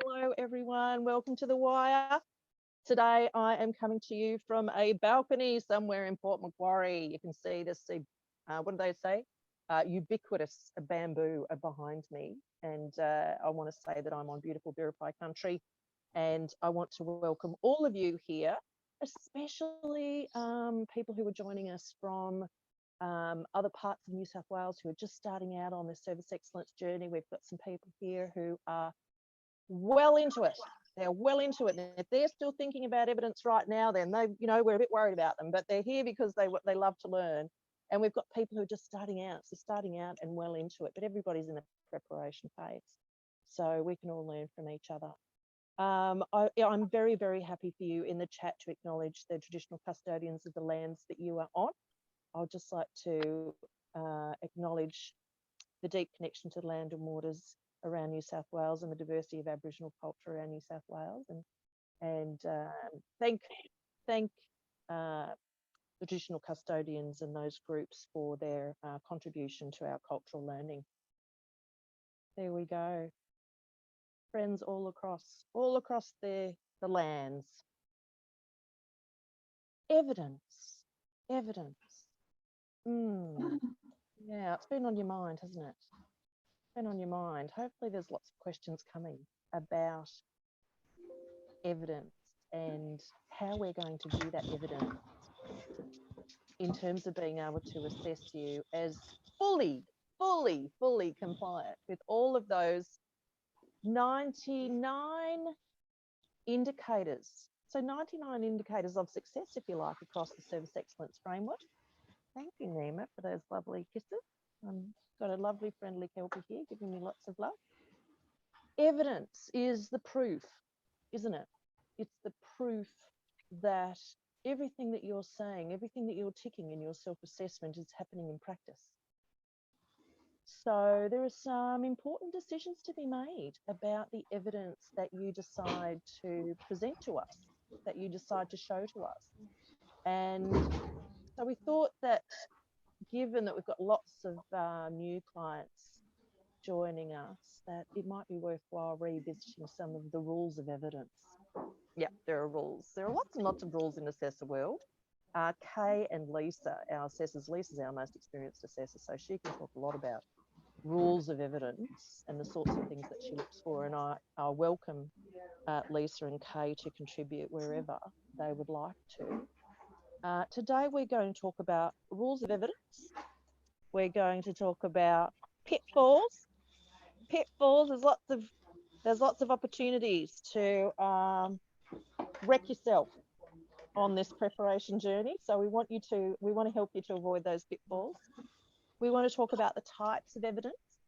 Hello, everyone. Welcome to The Wire. Today, I am coming to you from a balcony somewhere in Port Macquarie. You can see this, what do they say? Ubiquitous bamboo behind me. And I want to say that I'm on beautiful Biripi country. And I want to welcome all of you here, especially people who are joining us from other parts of New South Wales who are just starting out on their service excellence journey. We've got some people here who are well into it. They're well into it. And if they're still thinking about evidence right now, then we're a bit worried about them, but they're here because they love to learn. And we've got people who are just starting out and well into it, but everybody's in a preparation phase. So we can all learn from each other. I'm very, very happy for you in the chat to acknowledge the traditional custodians of the lands that you are on. I'd just like to acknowledge the deep connection to the land and waters around New South Wales and the diversity of Aboriginal culture around New South Wales, and thank the traditional custodians and those groups for their contribution to our cultural learning. There we go. Friends all across the lands. Evidence. Yeah, it's been on your mind, hasn't it? Been on your mind. Hopefully there's lots of questions coming about evidence and how we're going to view that evidence in terms of being able to assess you as fully compliant with all of those 99 indicators. So 99 indicators of success, if you like, across the service excellence framework. Thank you, Nima, for those lovely kisses. Got a lovely friendly Kelpie here giving me lots of love. Evidence is the proof, isn't it? It's the proof that everything that you're saying, everything that you're ticking in your self-assessment is happening in practice. So there are some important decisions to be made about the evidence that you decide to present to us, that you decide to show to us. And so we thought that given that we've got lots of new clients joining us, that it might be worthwhile revisiting some of the rules of evidence. Yeah, there are rules. There are lots and lots of rules in Assessor World. Kay and Lisa, our assessors, Lisa's our most experienced assessor, so she can talk a lot about rules of evidence and the sorts of things that she looks for. And I welcome Lisa and Kay to contribute wherever they would like to. Today we're going to talk about rules of evidence. We're going to talk about pitfalls. There's lots of opportunities to wreck yourself on this preparation journey. So we want to help you to avoid those pitfalls. We want to talk about the types of evidence.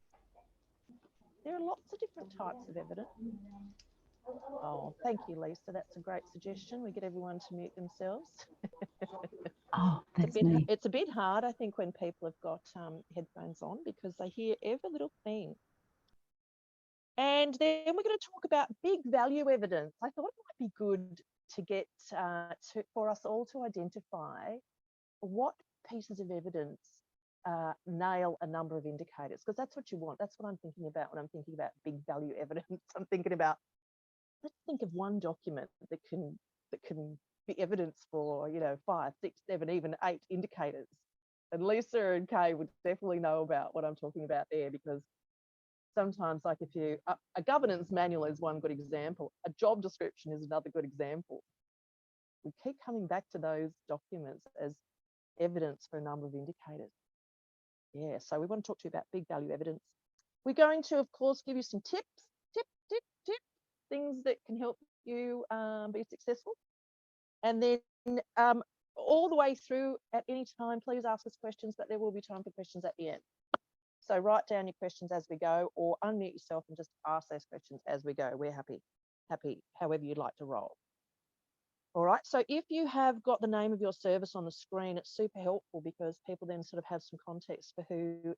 There are lots of different types of evidence. Oh, thank you, Lisa. That's a great suggestion. We get everyone to mute themselves. Oh, that's me. It's a bit hard, I think, when people have got headphones on because they hear every little thing. And then we're going to talk about big value evidence. I thought it might be good to get for us all to identify what pieces of evidence nail a number of indicators, because that's what you want. That's what I'm thinking about when I'm thinking about big value evidence. I'm thinking about, let's think of one document that can be evidence for 5, 6, 7, even 8 indicators. And Lisa and Kay would definitely know about what I'm talking about there, because sometimes, like if you a governance manual is one good example, a job description is another good example. We keep coming back to those documents as evidence for a number of indicators. Yeah, so we want to talk to you about big value evidence. We're going to, of course, give you some tips, things that can help you be successful. And then all the way through, at any time, please ask us questions, but there will be time for questions at the end. So write down your questions as we go, or unmute yourself and just ask those questions as we go. We're happy, however you'd like to roll. All right, so if you have got the name of your service on the screen, it's super helpful because people then sort of have some context for who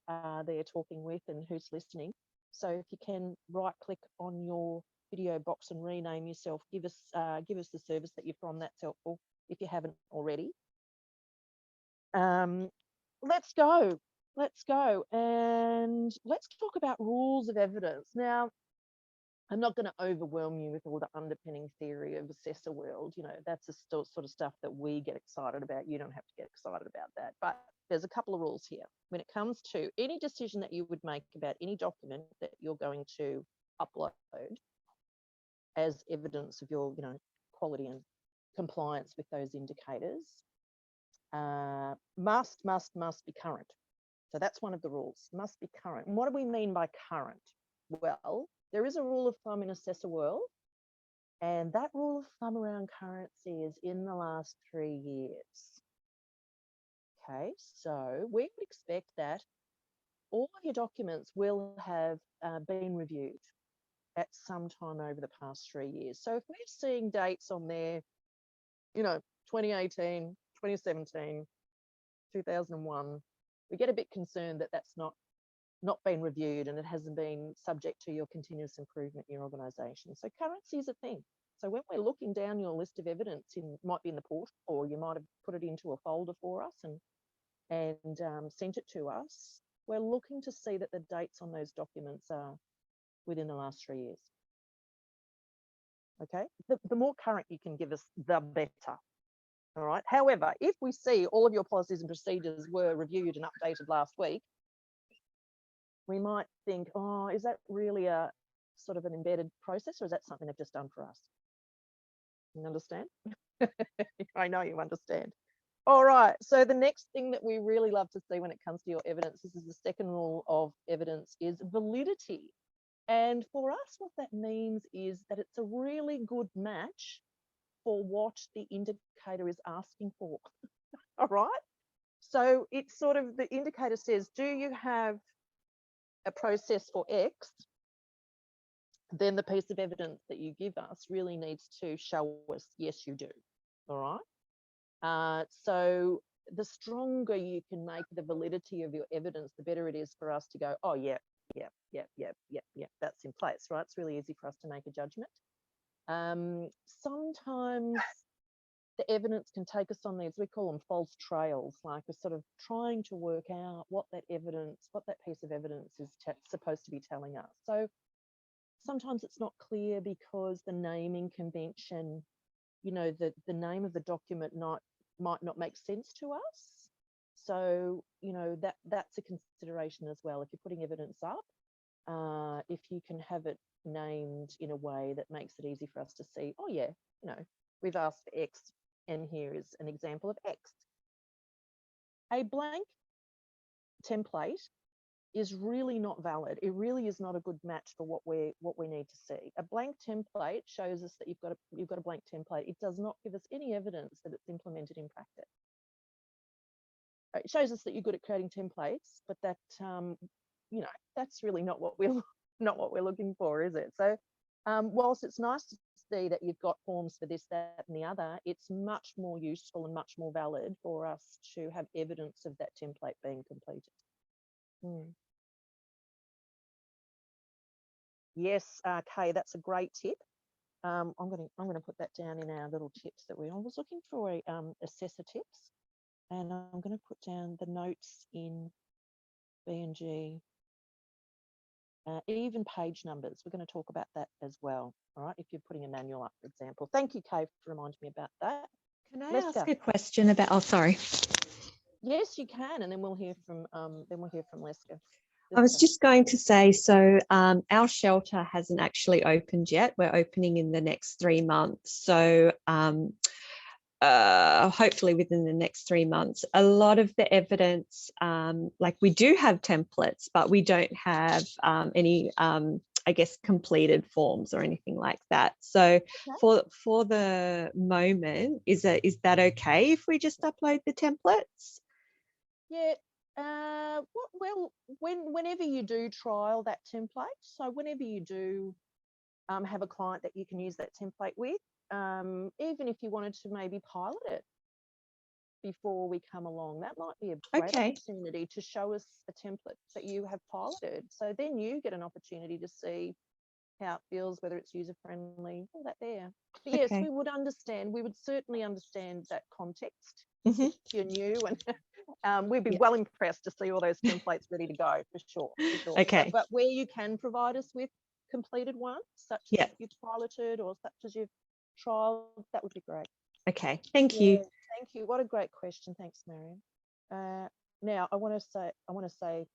they're talking with and who's listening. So if you can right click on your video box and rename yourself, give us the service that you're from, that's helpful if you haven't already. Let's go and let's talk about rules of evidence. Now, I'm not going to overwhelm you with all the underpinning theory of assessor world. You know, that's the sort of stuff that we get excited about. You don't have to get excited about that. But there's a couple of rules here. When it comes to any decision that you would make about any document that you're going to upload as evidence of your, quality and compliance with those indicators, must be current. So that's one of the rules, must be current. And what do we mean by current? Well, there is a rule of thumb in assessor world, and that rule of thumb around currency is in the last 3 years. Okay, so we would expect that all of your documents will have been reviewed at some time over the past 3 years. So if we're seeing dates on there, 2018, 2017, 2001, we get a bit concerned that that's not been reviewed and it hasn't been subject to your continuous improvement in your organisation. So currency is a thing. So when we're looking down your list of evidence, might be in the portal, or you might have put it into a folder for us and sent it to us, we're looking to see that the dates on those documents are within the last 3 years. Okay, the more current you can give us, the better. All right. However, if we see all of your policies and procedures were reviewed and updated last week, we might think, oh, is that really a sort of an embedded process, or is that something they've just done for us? You understand? I know you understand. All right. So the next thing that we really love to see when it comes to your evidence, this is the second rule of evidence, is validity. And for us, what that means is that it's a really good match for what the indicator is asking for. All right. So it's sort of, the indicator says, do you have a process for X? Then the piece of evidence that you give us really needs to show us, yes, you do. All right. So the stronger you can make the validity of your evidence, the better it is for us to go, oh, yeah, that's in place, right? It's really easy for us to make a judgment. Sometimes the evidence can take us on these, we call them false trails, like we're sort of trying to work out what that evidence, what that piece of evidence is supposed to be telling us. So sometimes it's not clear because the naming convention, the name of the document might not make sense to us. So, that's a consideration as well. If you're putting evidence up, if you can have it named in a way that makes it easy for us to see, oh yeah, we've asked for X, and here is an example of X. A blank template is really not valid. It really is not a good match for what we need to see. A blank template shows us that you've got a blank template. It does not give us any evidence that it's implemented in practice. It shows us that you're good at creating templates, but that that's really not what we're looking for, is it? So whilst it's nice to see that you've got forms for this, that, and the other, it's much more useful and much more valid for us to have evidence of that template being completed. Yes, Kay, that's a great tip. I'm going to put that down in our little tips that I was looking for assessor tips, and I'm going to put down the notes in B&G. Even page numbers, we're going to talk about that as well. All right, if you're putting a manual up, for example. Thank you, Kay, for reminding me about that. Can I ask a question about? Oh, sorry. Yes, you can, and then we'll hear from Leska. I was just going to say, so our shelter hasn't actually opened yet. We're opening in the next 3 months. So hopefully within the next 3 months, a lot of the evidence, like we do have templates, but we don't have any, I guess, completed forms or anything like that. So for the moment, is that okay if we just upload the templates? Yeah. Well, whenever you do trial that template, so whenever you do have a client that you can use that template with, even if you wanted to maybe pilot it before we come along, that might be a great opportunity to show us a template that you have piloted. So then you get an opportunity to see how it feels, whether it's user-friendly, all that there. But yes, we would understand, we would certainly understand that context if you're new, and we'd be well impressed to see all those templates ready to go, for sure. Okay. But where you can provide us with completed ones, such Yeah. as you've piloted or such as you've trialed, that would be great. Okay, thank you. Thank you. What a great question. Thanks, Marion. Now, I want to say,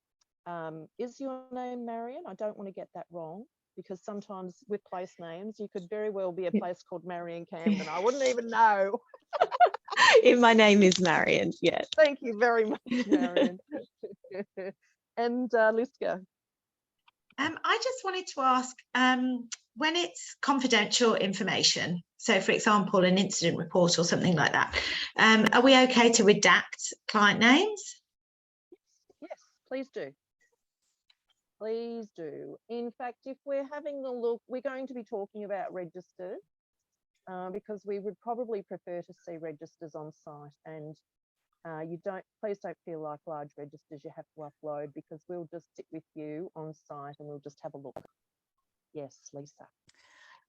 is your name Marion? I don't want to get that wrong, because sometimes with place names, you could very well be a place called Marion Camden. I wouldn't even know. My name is Marion, yes. Thank you very much, Marion. And Liska. I just wanted to ask, when it's confidential information, so for example, an incident report or something like that, are we okay to redact client names? Yes, please do. Please do. In fact, if we're having a look, we're going to be talking about registers because we would probably prefer to see registers on site, and please don't feel like large registers you have to upload, because we'll just sit with you on site and we'll just have a look. Yes, Lisa.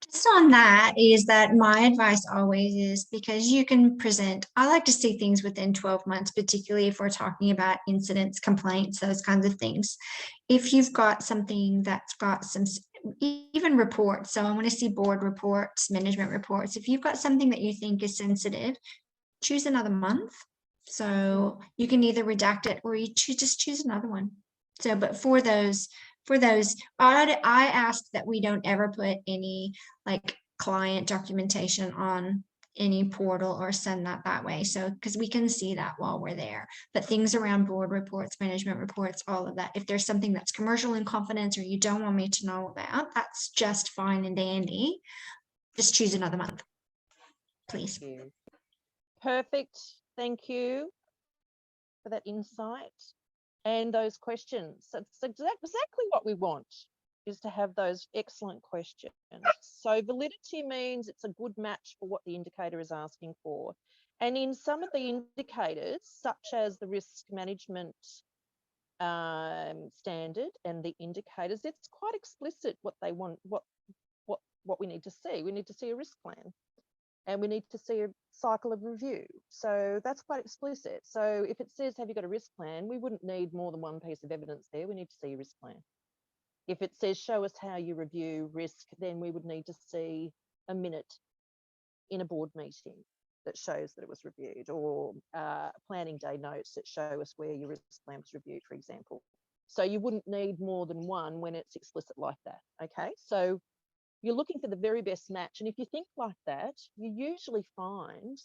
Just on that is that my advice always is, because you can present, I like to see things within 12 months, particularly if we're talking about incidents, complaints, those kinds of things. If you've got something that's got some, even reports, so I want to see board reports, management reports. If you've got something that you think is sensitive, choose another month. So you can either redact it or you just choose another one. So, but for those, I ask that we don't ever put any like client documentation on any portal or send that way. So, because we can see that while we're there, but things around board reports, management reports, all of that, if there's something that's commercial in confidence or you don't want me to know about, that's just fine and dandy. Just choose another month, please. Thank you. Perfect. Thank you for that insight and those questions. That's exactly what we want, is to have those excellent questions. So validity means it's a good match for what the indicator is asking for. And in some of the indicators, such as the risk management standard and the indicators, it's quite explicit what they want, what we need to see. We need to see a risk plan, and we need to see a cycle of review. So that's quite explicit. So if it says, have you got a risk plan, we wouldn't need more than one piece of evidence there. We need to see a risk plan. If it says, show us how you review risk, then we would need to see a minute in a board meeting that shows that it was reviewed, or planning day notes that show us where your risk plan was reviewed, for example. So you wouldn't need more than one when it's explicit like that, okay? So you're looking for the very best match. And if you think like that, you usually find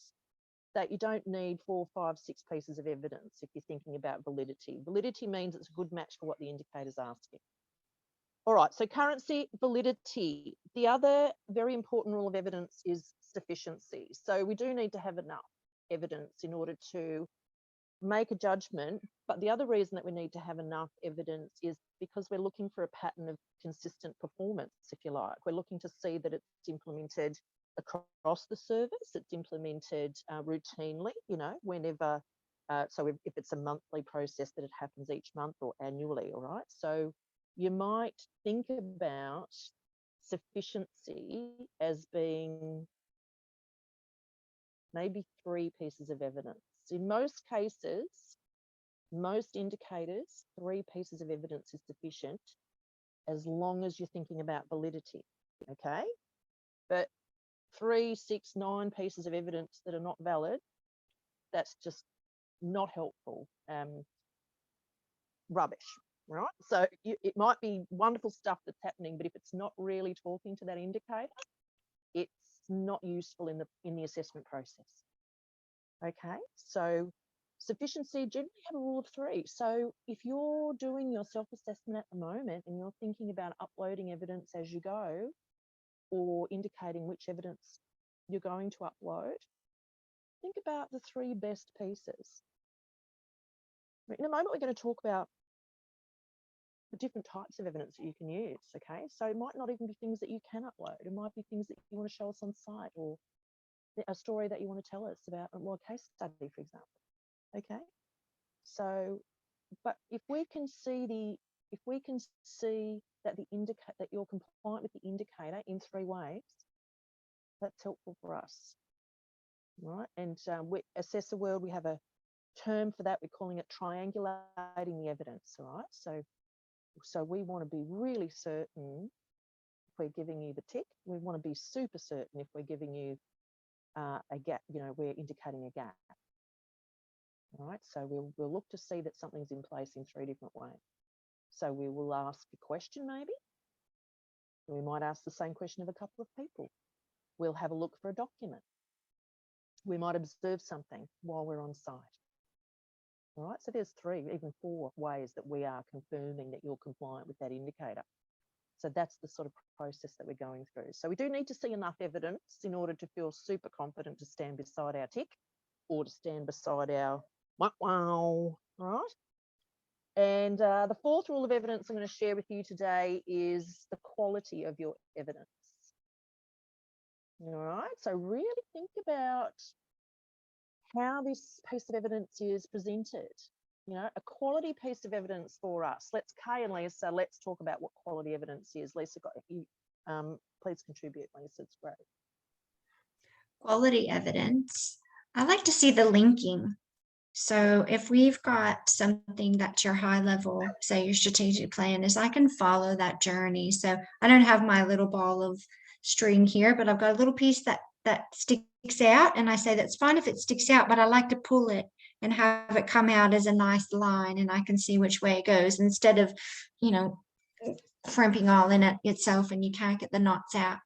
that you don't need 4, 5, 6 pieces of evidence if you're thinking about validity. Validity means it's a good match for what the indicator's asking. All right, so currency, validity. The other very important rule of evidence is sufficiency. So we do need to have enough evidence in order to make a judgment. But the other reason that we need to have enough evidence is because we're looking for a pattern of consistent performance, if you like. We're looking to see that it's implemented across the service, it's implemented routinely, you know, whenever, so if it's a monthly process, that it happens each month or annually, all right? So you might think about sufficiency as being maybe 3 pieces of evidence. In most cases, most indicators, 3 pieces of evidence is sufficient, as long as you're thinking about validity, okay? But 3, 6, 9 pieces of evidence that are not valid, that's just not helpful. Rubbish, right? So it might be wonderful stuff that's happening, but if it's not really talking to that indicator, it's not useful in the assessment process. Okay, so sufficiency, generally have a rule of 3. So if you're doing your self-assessment at the moment and you're thinking about uploading evidence as you go, or indicating which evidence you're going to upload, think about the 3 best pieces. In a moment, we're going to talk about the different types of evidence that you can use, okay? So it might not even be things that you can upload. It might be things that you want to show us on site, or a story that you want to tell us about, or a case study, for example. Okay, so, but if we can see that that you're compliant with the indicator in 3 ways, that's helpful for us, right? And we Assessor World, we have a term for that. We're calling it triangulating the evidence, all right? So we want to be really certain we're giving you the tick. We want to be super certain if we're giving you a gap, you know, we're indicating a gap. All right, so we'll look to see that something's in place in 3 different ways. So we will ask a question maybe. We might ask the same question of a couple of people. We'll have a look for a document. We might observe something while we're on site. All right, so there's 3, even 4 ways that we are confirming that you're compliant with that indicator. So that's the sort of process that we're going through. So we do need to see enough evidence in order to feel super confident to stand beside our tick or to stand beside our wow, all right? And the 4th rule of evidence I'm going to share with you today is the quality of your evidence. All right, so really think about how this piece of evidence is presented. You know, a quality piece of evidence for us. Kay and Lisa, let's talk about what quality evidence is. Lisa, please contribute, Lisa, it's great. Quality evidence. I like to see the linking. So if we've got something that's your high level, say your strategic plan is, I can follow that journey. So I don't have my little ball of string here, but I've got a little piece that sticks out, and I say that's fine if it sticks out, but I like to pull it and have it come out as a nice line, and I can see which way it goes instead of, you know, crimping all in it itself and you can't get the knots out.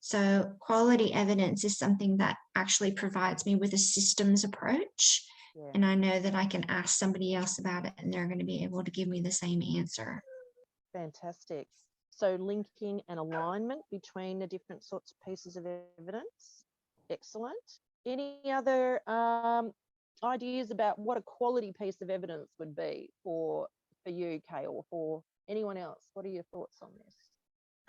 So quality evidence is something that actually provides me with a systems approach. Yeah. And I know that I can ask somebody else about it and they're going to be able to give me the same answer. Fantastic. So linking and alignment between the different sorts of pieces of evidence. Excellent. Any other ideas about what a quality piece of evidence would be for you, Kay, or for anyone else? What are your thoughts on this?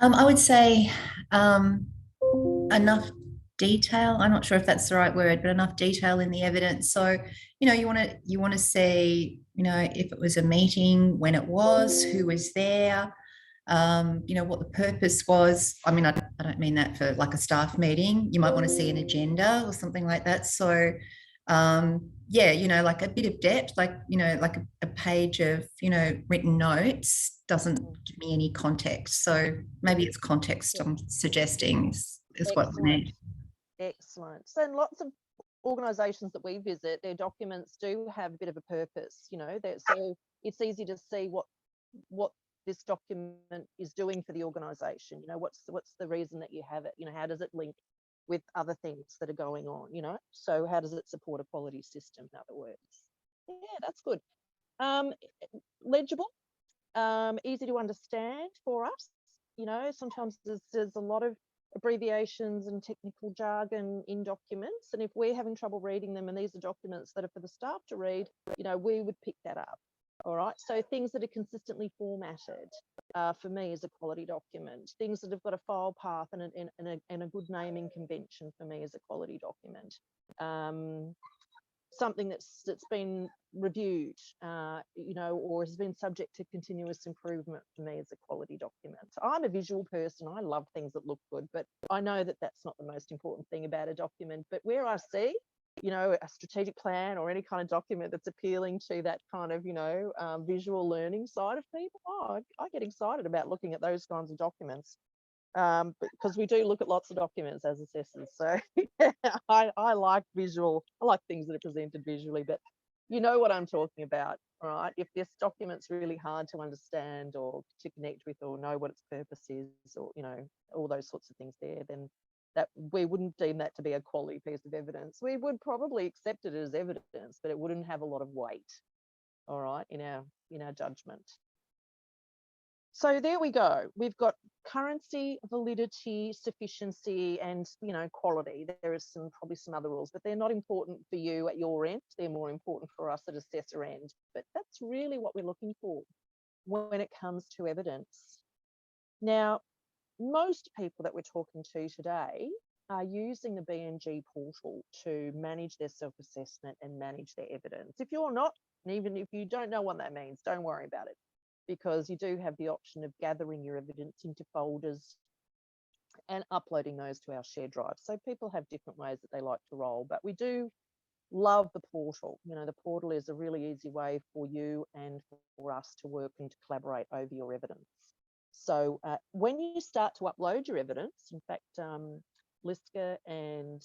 I would say enough detail. I'm not sure if that's the right word, but enough detail in the evidence. So, you know, you want to see, you know, if it was a meeting, when it was, who was there, you know, what the purpose was. I mean, I don't mean that for like a staff meeting. You might want to see an agenda or something like that. So, yeah, you know, like a bit of depth, like, you know, like a page of, you know, written notes doesn't give me any context. So maybe it's context I'm suggesting is what we need. Excellent. So in lots of organisations that we visit, their documents do have a bit of a purpose, you know, so it's easy to see what this document is doing for the organisation. You know, what's the reason that you have it? You know, how does it link with other things that are going on? You know, so how does it support a quality system? In other words, yeah, that's good. Legible, easy to understand for us. You know, sometimes there's a lot of abbreviations and technical jargon in documents, and if we're having trouble reading them and these are documents that are for the staff to read, you know, we would pick that up. All right, so things that are consistently formatted for me is a quality document. Things that have got a file path and a good naming convention for me is a quality document. Something that's been reviewed, you know, or has been subject to continuous improvement for me is a quality document. I'm a visual person. I love things that look good, but I know that that's not the most important thing about a document. But where I see, you know, a strategic plan or any kind of document that's appealing to that kind of, you know, visual learning side of people, I get excited about looking at those kinds of documents. Because we do look at lots of documents as assessors, so I like visual. I like things that are presented visually, but you know what I'm talking about, all right? If this document's really hard to understand or to connect with or know what its purpose is, or, you know, all those sorts of things there, then that we wouldn't deem that to be a quality piece of evidence. We would probably accept it as evidence, but it wouldn't have a lot of weight, all right, in our judgment. So there we go. We've got currency, validity, sufficiency, and, you know, quality. There is probably some other rules, but they're not important for you at your end. They're more important for us at assessor end. But that's really what we're looking for when it comes to evidence. Now, most people that we're talking to today are using the BNG portal to manage their self-assessment and manage their evidence. If you're not, and even if you don't know what that means, don't worry about it, because you do have the option of gathering your evidence into folders and uploading those to our shared drive. So people have different ways that they like to roll, but we do love the portal. You know, the portal is a really easy way for you and for us to work and to collaborate over your evidence. So when you start to upload your evidence, in fact, Liska and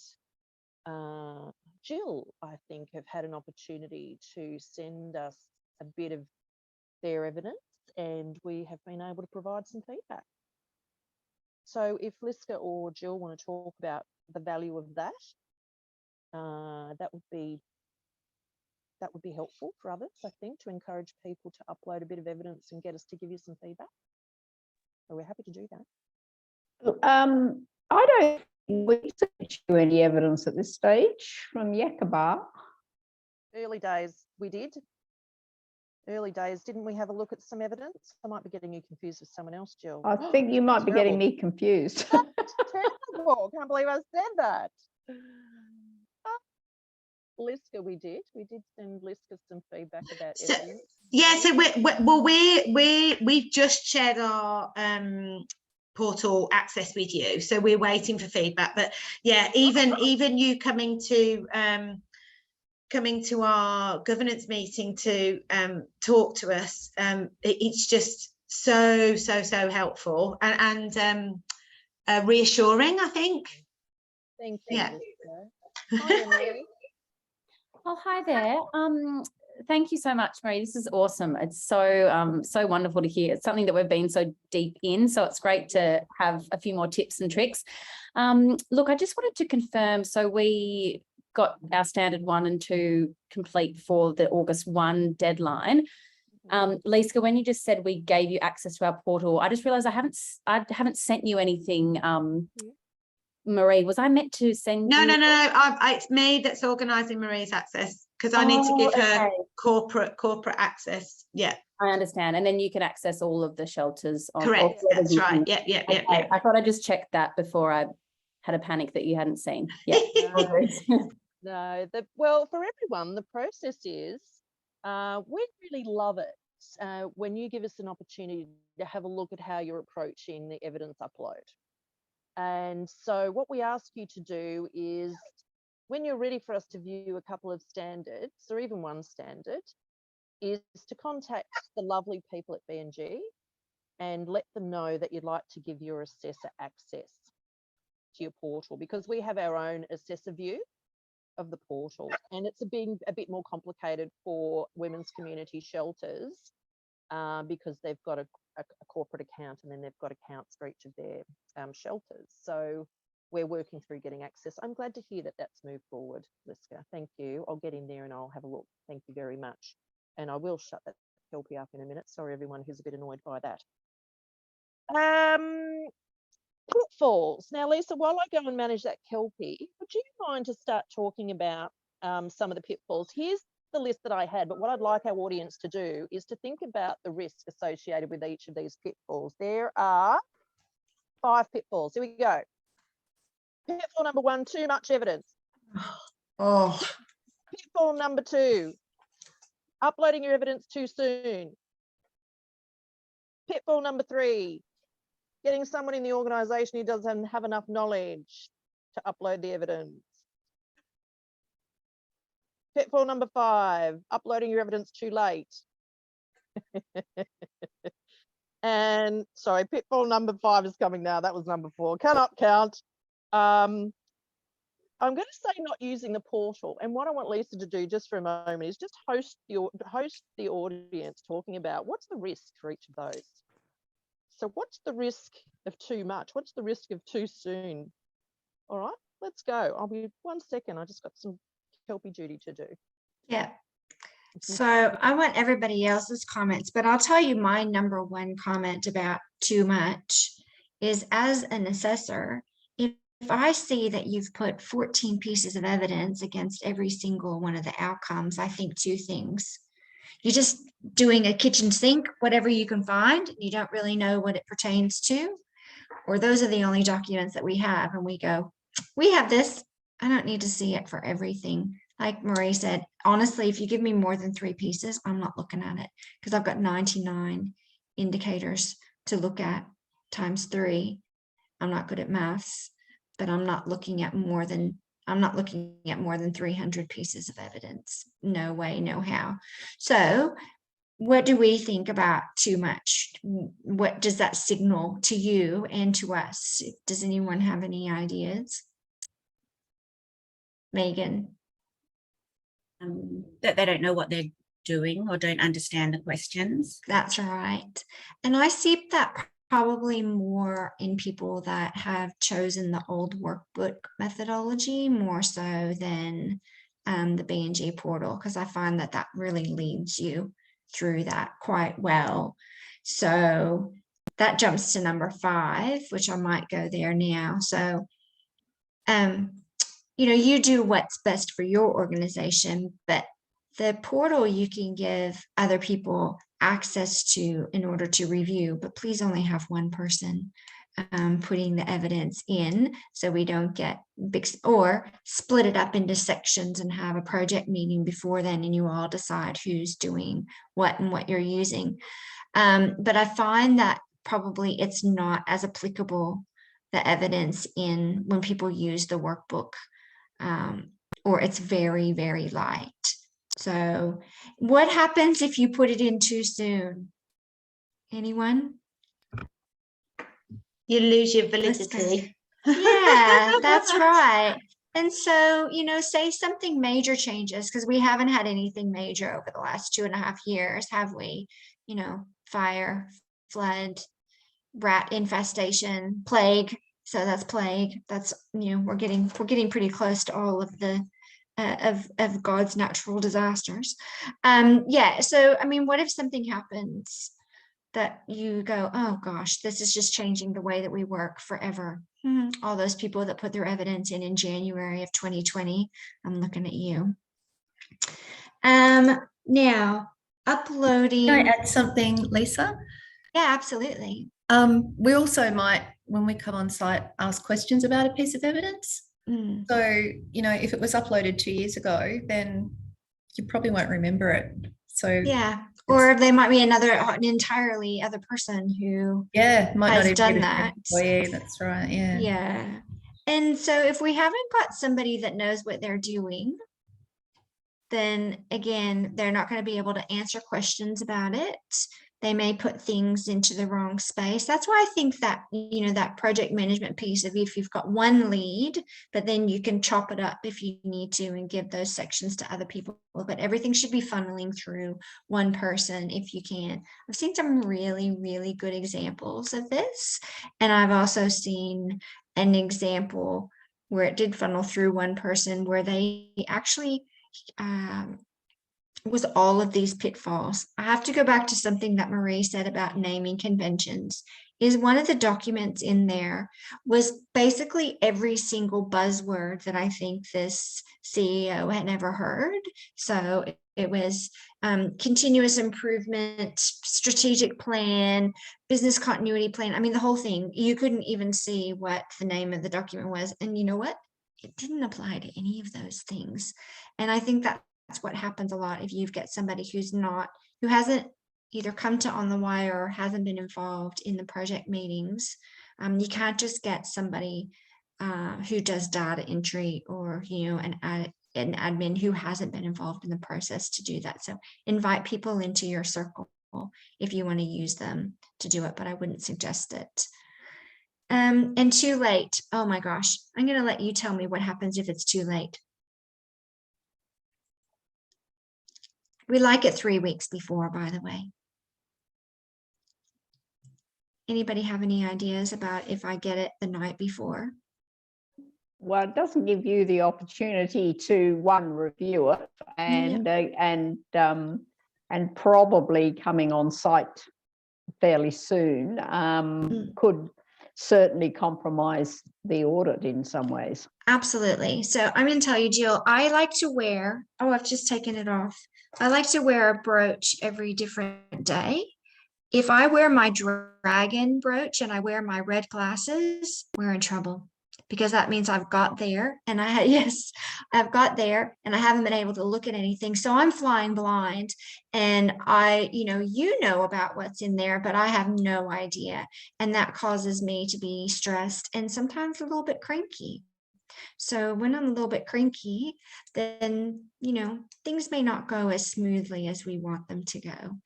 Jill, I think, have had an opportunity to send us a bit of their evidence, and we have been able to provide some feedback. So if Liska or Jill want to talk about the value of that, that would be helpful for others, I think, to encourage people to upload a bit of evidence and get us to give you some feedback. So we're happy to do that. I don't think we sent you any evidence at this stage from Yakaba. Early days, we did. Early days, didn't we have a look at some evidence? I might be getting you confused with someone else, Jill. I think you might be getting me confused. That's terrible. Can't believe I said that. Liska, we did send Liska some feedback about evidence. Yeah, so we've just shared our portal access with you, so we're waiting for feedback. But yeah, even you coming to our governance meeting to talk to us, it's just so helpful and reassuring, I think. Thank you. Yeah. Hi, Emily. Oh, hi there. Thank you so much, Marie. This is awesome. It's so so wonderful to hear. It's something that we've been so deep in, so it's great to have a few more tips and tricks. Look, I just wanted to confirm, so we got our standard 1 and 2 complete for the August 1 deadline. Lisa, when you just said we gave you access to our portal, I just realized I haven't sent you anything. Marie, was I meant to send No, you? it's me that's organising Marie's access, because I need to give her corporate access. Yeah, I understand. And then you can access all of the shelters. Correct. That's right. Yeah. Okay. I thought I just checked that before I had a panic that you hadn't seen. Yeah. No, well, for everyone, the process is we really love it when you give us an opportunity to have a look at how you're approaching the evidence upload. And so what we ask you to do is, when you're ready for us to view a couple of standards, or even one standard, is to contact the lovely people at B&G and let them know that you'd like to give your assessor access to your portal, because we have our own assessor view of the portal, and it's being a bit more complicated for women's community shelters because they've got a corporate account, and then they've got accounts for each of their shelters. So we're working through getting access. I'm glad to hear that that's moved forward, Liska. Thank you. I'll get in there and I'll have a look. Thank you very much. And I will shut that Kelpie up in a minute. Sorry, everyone who's a bit annoyed by that. Pitfalls. Now, Lisa, while I go and manage that Kelpie, would you mind to start talking about some of the pitfalls? Here's the list that I had, but what I'd like our audience to do is to think about the risk associated with each of these pitfalls. There are 5 pitfalls. Here we go. Pitfall number 1, too much evidence. Oh, Pitfall number 2, uploading your evidence too soon. Pitfall number 3, getting someone in the organisation who doesn't have enough knowledge to upload the evidence. Pitfall number 5, uploading your evidence too late. And sorry, pitfall number 5 is coming now. That was number 4. Cannot count. I'm going to say not using the portal. And what I want Lisa to do just for a moment is just host the audience talking about what's the risk for each of those. So what's the risk of too much? What's the risk of too soon? All right, let's go. I'll be 1 second. I just got some Kelpie duty to do. yeah. So I want everybody else's comments, but I'll tell you my number 1 comment about too much is, as an assessor, if I see that you've put 14 pieces of evidence against every single one of the outcomes, I think 2 things. You're just doing a kitchen sink, whatever you can find. You don't really know what it pertains to, or those are the only documents that we have. And we go, we have this. I don't need to see it for everything. Like Marie said, honestly, if you give me more than 3 pieces, I'm not looking at it, because I've got 99 indicators to look at times 3. I'm not good at maths, but I'm not looking at more than 300 pieces of evidence. No way, no how. So what do we think about too much? What does that signal to you and to us? Does anyone have any ideas? Megan? That they don't know what they're doing or don't understand the questions. That's right. And I see that probably more in people that have chosen the old workbook methodology more so than the B&G portal, because I find that that really leads you through that quite well. So that jumps to number 5, which I might go there now. So, you know, you do what's best for your organization, but the portal you can give other people access to in order to review, but please only have one person putting the evidence in, so we don't get big, or split it up into sections and have a project meeting before then, and you all decide who's doing what and what you're using. But I find that probably it's not as applicable, the evidence in when people use the workbook, or it's very, very light. So what happens if you put it in too soon? Anyone? You lose your validity. Yeah, that's right. And so, you know, say something major changes, because we haven't had anything major over the last 2.5 years, have we? You know, fire, flood, rat infestation, plague. So that's plague. That's, you know, we're getting pretty close to all of the of God's natural disasters. Yeah. So, I mean, what if something happens that you go, oh gosh, this is just changing the way that we work forever? All those people that put their evidence in January of 2020, I'm looking at you. Now uploading. Can I add something, Lisa? Yeah, absolutely. We also might, when we come on site, ask questions about a piece of evidence. So, you know, if it was uploaded 2 years ago, then you probably won't remember it. So yeah, or they might be an entirely other person who might not has even done that. That's right. Yeah. And so if we haven't got somebody that knows what they're doing, then again, they're not going to be able to answer questions about it. They may put things into the wrong space. That's why I think that, you know, that project management piece of, if you've got one lead, but then you can chop it up if you need to and give those sections to other people, but everything should be funneling through one person if you can. I've seen some really, really good examples of this. And I've also seen an example where it did funnel through one person, where they actually was all of these pitfalls. I have to go back to something that Marie said about naming conventions. Is one of the documents in there was basically every single buzzword that I think this CEO had ever heard. So it was continuous improvement, strategic plan, business continuity plan. I mean, the whole thing. You couldn't even see what the name of the document was. And you know what? It didn't apply to any of those things. And I think that's what happens a lot if you get somebody who hasn't either come to On the Wire or hasn't been involved in the project meetings. You can't just get somebody who does data entry, or, you know, an admin who hasn't been involved in the process to do that. So invite people into your circle if you want to use them to do it, but I wouldn't suggest it. And too late. Oh my gosh, I'm going to let you tell me what happens if it's too late. We like it 3 weeks before, by the way. Anybody have any ideas about if I get it the night before? Well, it doesn't give you the opportunity to review it, and probably coming on site fairly soon could certainly compromise the audit in some ways. Absolutely. So I'm going to tell you, Jill, I like to wear, oh, I've just taken it off. I like to wear a brooch every different day. If I wear my dragon brooch and I wear my red glasses, we're in trouble, because that means I've got there and I've got there and I haven't been able to look at anything. So I'm flying blind, and you know about what's in there, but I have no idea. And that causes me to be stressed and sometimes a little bit cranky. So when I'm a little bit cranky, then, you know, things may not go as smoothly as we want them to go.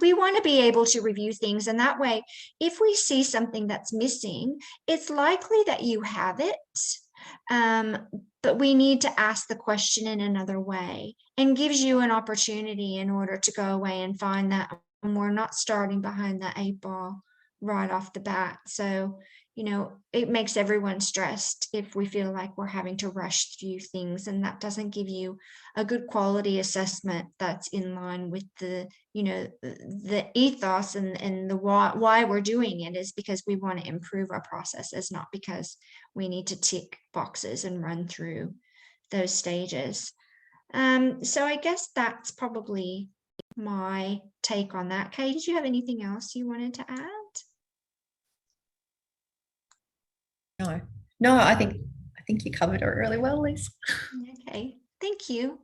we want to be able to review things. And that way, if we see something that's missing, it's likely that you have it. But we need to ask the question in another way, and gives you an opportunity in order to go away and find that, and we're not starting behind the 8 ball right off the bat. So, you know, it makes everyone stressed if we feel like we're having to rush through things, and that doesn't give you a good quality assessment that's in line with the, you know, the ethos and the why we're doing it is because we want to improve our processes, not because we need to tick boxes and run through those stages. So I guess that's probably my take on that. Kay, did you have anything else you wanted to add? No, I think you covered it really well, Lisa. Okay, thank you.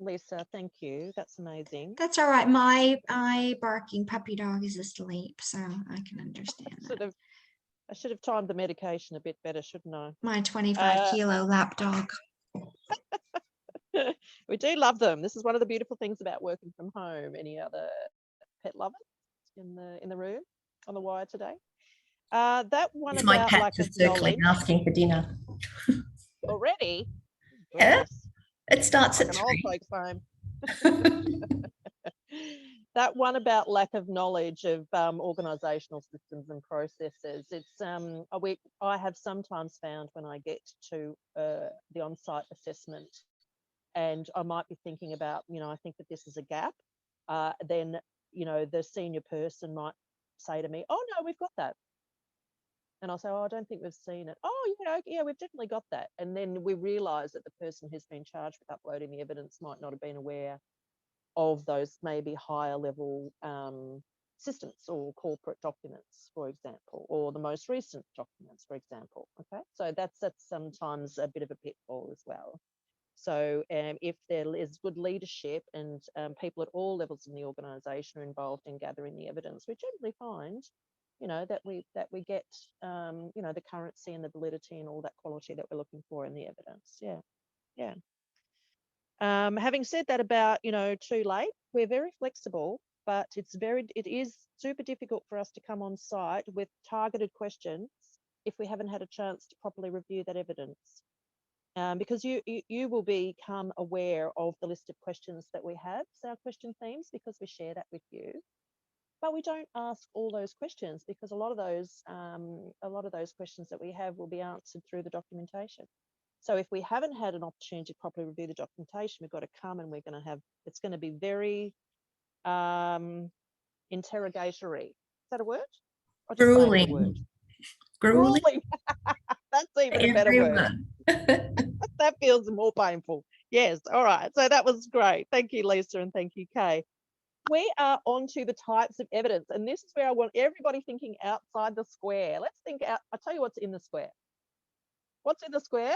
Lisa, thank you. That's amazing. That's all right. My barking puppy dog is asleep, so I can understand that. I should have timed the medication a bit better, shouldn't I? My 25-kilo lap dog. We do love them. This is one of the beautiful things about working from home. Any other pet lovers in the room on the wire today? That one It's about my cat lack of just circling, knowledge asking for dinner. already. Yeah, Goodness, it starts like at an old 3. folks' home. That one about lack of knowledge of organisational systems and processes. It's I have sometimes found when I get to the on-site assessment, and I might be thinking about, you know, I think that this is a gap. Then, you know, the senior person might say to me, "Oh no, we've got that." And I'll say, "Oh, I don't think we've seen it." "Oh, yeah, we've definitely got that." And then we realise that the person who's been charged with uploading the evidence might not have been aware of those maybe higher level systems or corporate documents, for example, or the most recent documents, for example. Okay, so that's sometimes a bit of a pitfall as well. So if there is good leadership and people at all levels in the organisation are involved in gathering the evidence, we generally find, you know, that we get, you know, the currency and the validity and all that quality that we're looking for in the evidence. Yeah. Having said that about, you know, too late, we're very flexible, but it is super difficult for us to come on site with targeted questions if we haven't had a chance to properly review that evidence. Because you will become aware of the list of questions that we have, so our question themes, because we share that with you. But we don't ask all those questions because a lot of those questions that we have will be answered through the documentation. So if we haven't had an opportunity to properly review the documentation, we've got to come and it's going to be very interrogatory. Is that a word? Grueling. Grueling. That's even a better word. That feels more painful. Yes. All right. So that was great. Thank you, Lisa, and thank you, Kay. We are on to the types of evidence, and this is where I want everybody thinking outside the square. Let's think out. I'll tell you what's in the square. What's in the square?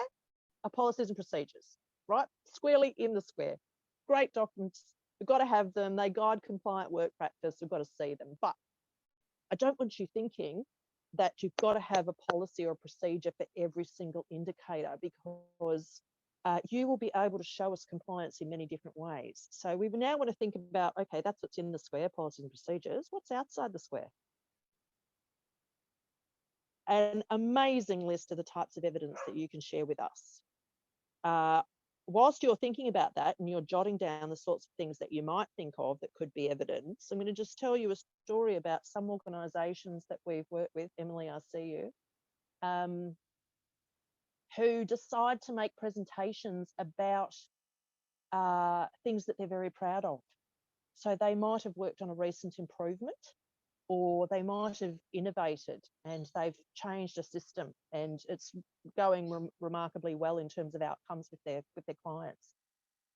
Are policies and procedures, right? Squarely in the square. Great documents. We've got to have them. They guide compliant work practice. We've got to see them. But I don't want you thinking that you've got to have a policy or a procedure for every single indicator, because you will be able to show us compliance in many different ways. So we now want to think about, okay, that's what's in the square, policies and procedures. What's outside the square? An amazing list of the types of evidence that you can share with us. Whilst you're thinking about that and you're jotting down the sorts of things that you might think of that could be evidence, I'm going to just tell you a story about some organisations that we've worked with, Emily, I see you, who decide to make presentations about things that they're very proud of. So they might have worked on a recent improvement, or they might have innovated and they've changed a system and it's going remarkably well in terms of outcomes with their clients.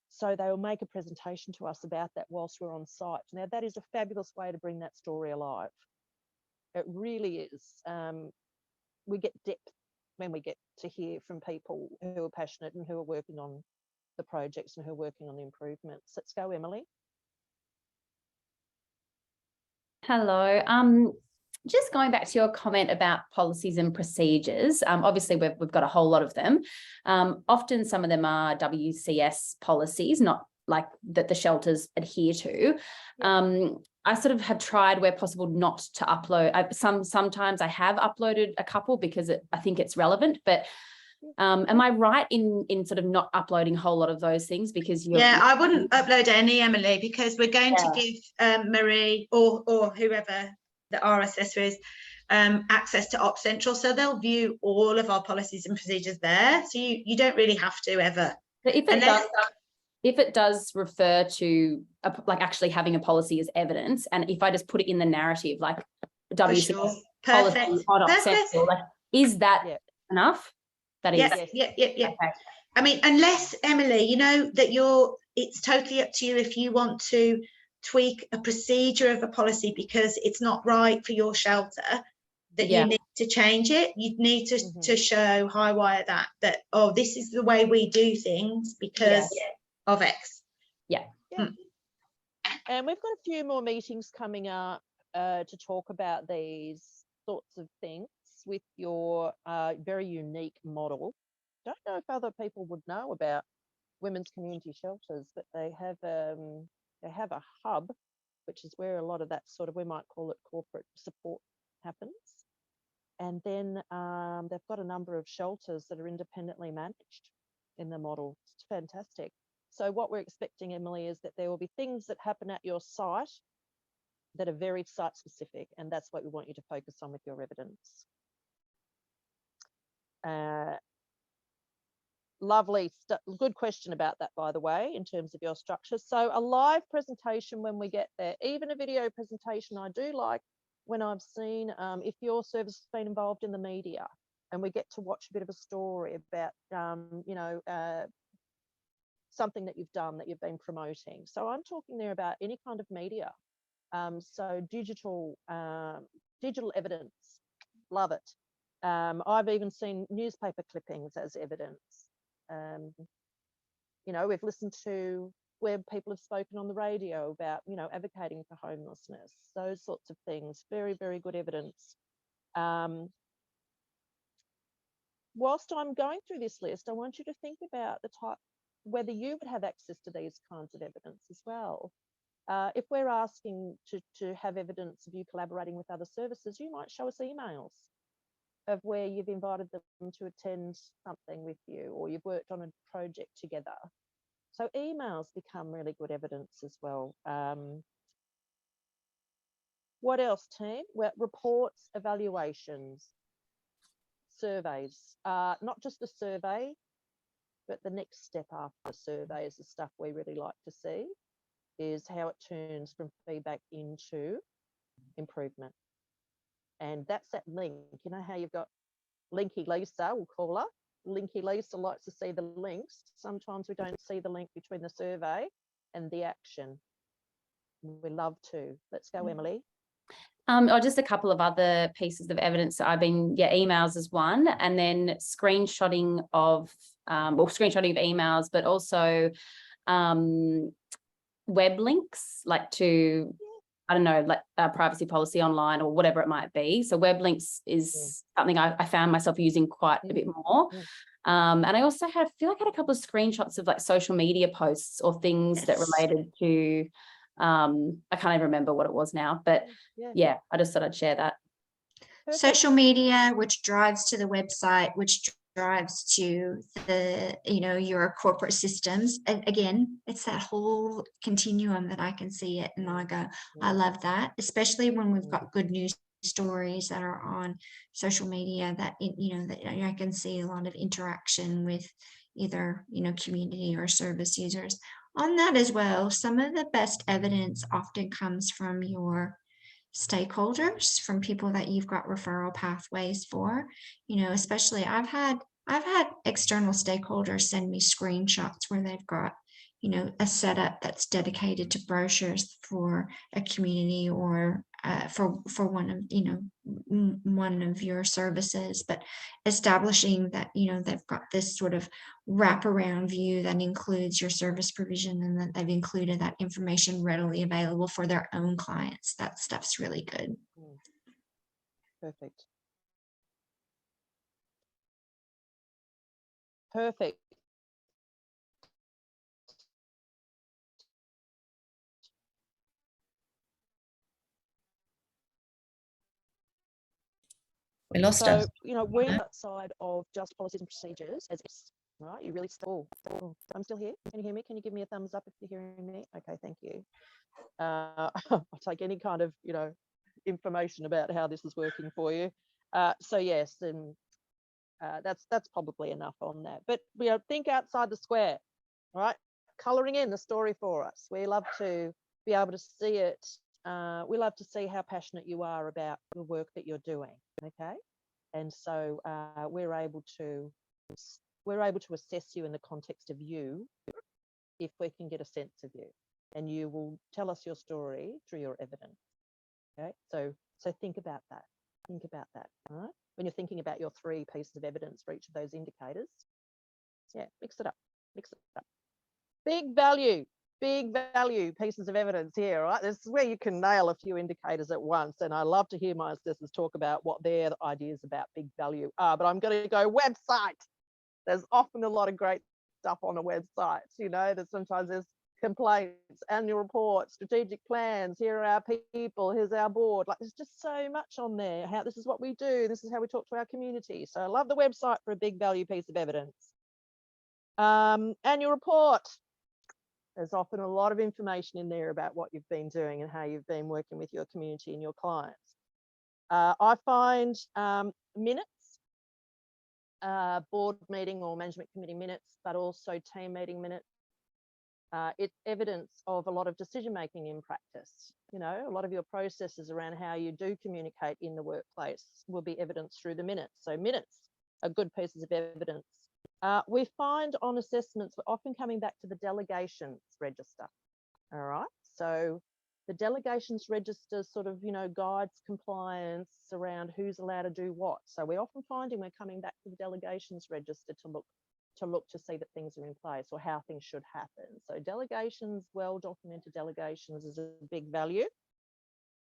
So they'll make a presentation to us about that whilst we're on site. Now that is a fabulous way to bring that story alive. It really is. We get depth when we get to hear from people who are passionate and who are working on the projects and who are working on the improvements. Let's go, Emily. Hello. Just going back to your comment about policies and procedures, obviously we've got a whole lot of them. Often some of them are WCS policies, not like that the shelters adhere to. I sort of have tried where possible not to upload. Sometimes I have uploaded a couple because I think it's relevant, but am I right in sort of not uploading a whole lot of those things? Because I wouldn't upload any, Emily, because we're going to give Marie or whoever the our assessor is access to Op Central, so they'll view all of our policies and procedures there. So you don't really have to ever. But if it does refer to like actually having a policy as evidence, and if I just put it in the narrative, like WC policy on Op Central, like, is that enough? That is. Yeah. Okay. I mean, unless, Emily, you know that it's totally up to you if you want to tweak a procedure of a policy because it's not right for your shelter, that you need to change it. You need to show Highwire that oh, this is the way we do things because of X. And we've got a few more meetings coming up to talk about these sorts of things with your very unique model. Don't know if other people would know about women's community shelters, but they have a hub, which is where a lot of that sort of, we might call it corporate support, happens. And then they've got a number of shelters that are independently managed in the model. It's fantastic. So what we're expecting, Emily, is that there will be things that happen at your site that are very site specific, and that's what we want you to focus on with your evidence. Lovely, good question about that, by the way, in terms of your structure. So a live presentation when we get there, even a video presentation, I do like when I've seen, if your service has been involved in the media and we get to watch a bit of a story about, something that you've done, that you've been promoting. So I'm talking there about any kind of media. So digital evidence, love it. I've even seen newspaper clippings as evidence. We've listened to where people have spoken on the radio about, advocating for homelessness, those sorts of things. Very, very good evidence. Whilst I'm going through this list, I want you to think about whether you would have access to these kinds of evidence as well. If we're asking to have evidence of you collaborating with other services, you might show us emails of where you've invited them to attend something with you, or you've worked on a project together. So emails become really good evidence as well. What else, team? Well, reports, evaluations, surveys. Not just a survey, but the next step after the survey is the stuff we really like to see, is how it turns from feedback into improvement. And that's that link. You know how you've got Linky Lisa, we'll call her. Linky Lisa likes to see the links. Sometimes we don't see the link between the survey and the action. We love to. Let's go, Emily. Just a couple of other pieces of evidence. I've been, emails is one, and then screenshotting of emails, but also web links, like to, I don't know, like a privacy policy online or whatever it might be. So web links is something I found myself using quite a bit more. And I also feel like I had a couple of screenshots of like social media posts or things that related to, I can't even remember what it was now, but I just thought I'd share that. Social media, which drives to the website, which drives to the, your corporate systems. And again, it's that whole continuum that I can see it and I go, I love that, especially when we've got good news stories that are on social media that, that I can see a lot of interaction with either, community or service users. On that as well, some of the best evidence often comes from your stakeholders, from people that you've got referral pathways for, especially I've had external stakeholders send me screenshots where they've got, a setup that's dedicated to brochures for a community or for one of your services, but establishing that, they've got this sort of wraparound view that includes your service provision and that they've included that information readily available for their own clients. That stuff's really good. Perfect. Perfect. We lost So, us. you know, we're outside of just policies and procedures as it's right. You really still, I'm still here. Can you hear me? Can you give me a thumbs up if you're hearing me? Okay, thank you. I'll take any kind of, you know, information about how this is working for you. So yes, and that's probably enough on that. But you know, think outside the square, right? Colouring in the story for us. We love to be able to see it. We love to see how passionate you are about the work that you're doing. Okay, and so we're able to assess you in the context of you if we can get a sense of you, and you will tell us your story through your evidence. Okay, so think about that. Think about that. All right, when you're thinking about your 3 pieces of evidence for each of those indicators, yeah, mix it up. Mix it up. Big value pieces of evidence here, right? This is where you can nail a few indicators at once. And I love to hear my assessors talk about what their ideas about big value are, but I'm going to go website. There's often a lot of great stuff on a website, you know, that sometimes there's complaints, annual reports, strategic plans, here are our people, here's our board. Like there's just so much on there. How this is what we do, this is how we talk to our community. So I love the website for a big value piece of evidence. Annual report. There's often a lot of information in there about what you've been doing and how you've been working with your community and your clients. I find minutes, board meeting or management committee minutes, but also team meeting minutes. It's evidence of a lot of decision making in practice. You know, a lot of your processes around how you do communicate in the workplace will be evidenced through the minutes. So minutes are good pieces of evidence. We find on assessments, we're often coming back to the delegations register. All right. So the delegations register sort of, you know, guides compliance around who's allowed to do what. So we're often finding we're coming back to the delegations register to look to see that things are in place or how things should happen. So delegations, well-documented delegations is a big value.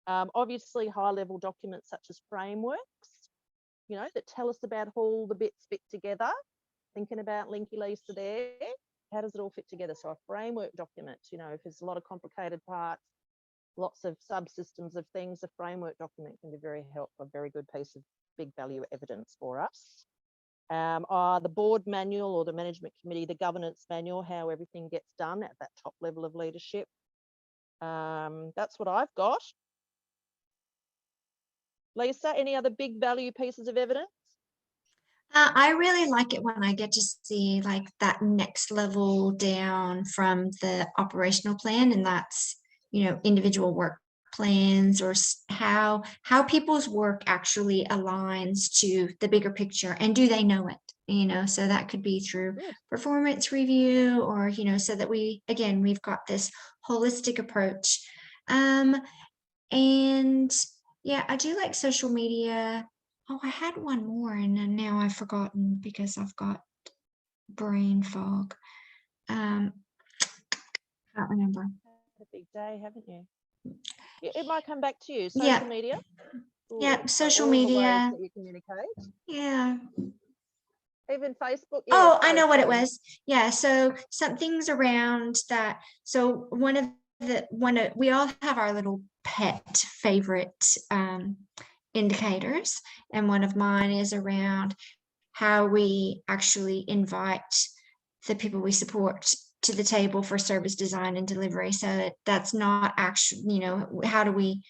Obviously, high-level documents such as frameworks, you know, that tell us about how all the bits fit together. Thinking about Linky Lisa there, how does it all fit together? So a framework document, you know, if there's a lot of complicated parts, lots of subsystems of things, a framework document can be very helpful, a very good piece of big value evidence for us. The board manual or the management committee, the governance manual, how everything gets done at that top level of leadership. That's what I've got. Lisa, any other big value pieces of evidence? I really like it when I get to see like that next level down from the operational plan, and that's, you know, individual work plans or how people's work actually aligns to the bigger picture, and do they know it, you know? So that could be through performance review, or, you know, so that we've got this holistic approach. And yeah, I do like social media. Oh, I had one more and then now I've forgotten because I've got brain fog. Can't remember. Had a big day, haven't you? It might come back to you. Yeah. Social media. Yeah, social all the ways media. that you communicate. Yeah. Even Facebook. Yeah, Oh, I sorry, know what it Sam. was. Yeah, so something's around that. So we all have our little pet favorite indicators, and one of mine is around how we actually invite the people we support to the table for service design and delivery. So that's not actually, you know, how do we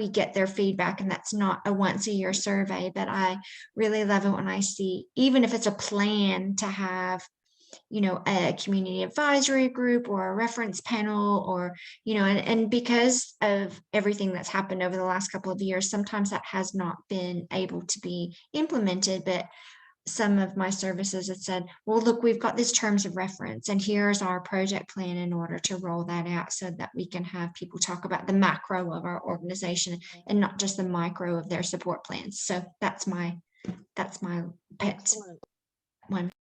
get their feedback? And that's not a once a year survey, but I really love it when I see, even if it's a plan to have, you know, a community advisory group or a reference panel, or, you know, and because of everything that's happened over the last couple of years, sometimes that has not been able to be implemented. But some of my services have said, well, look, we've got these terms of reference and here's our project plan in order to roll that out, so that we can have people talk about the macro of our organization and not just the micro of their support plans. So that's my pet Excellent. one.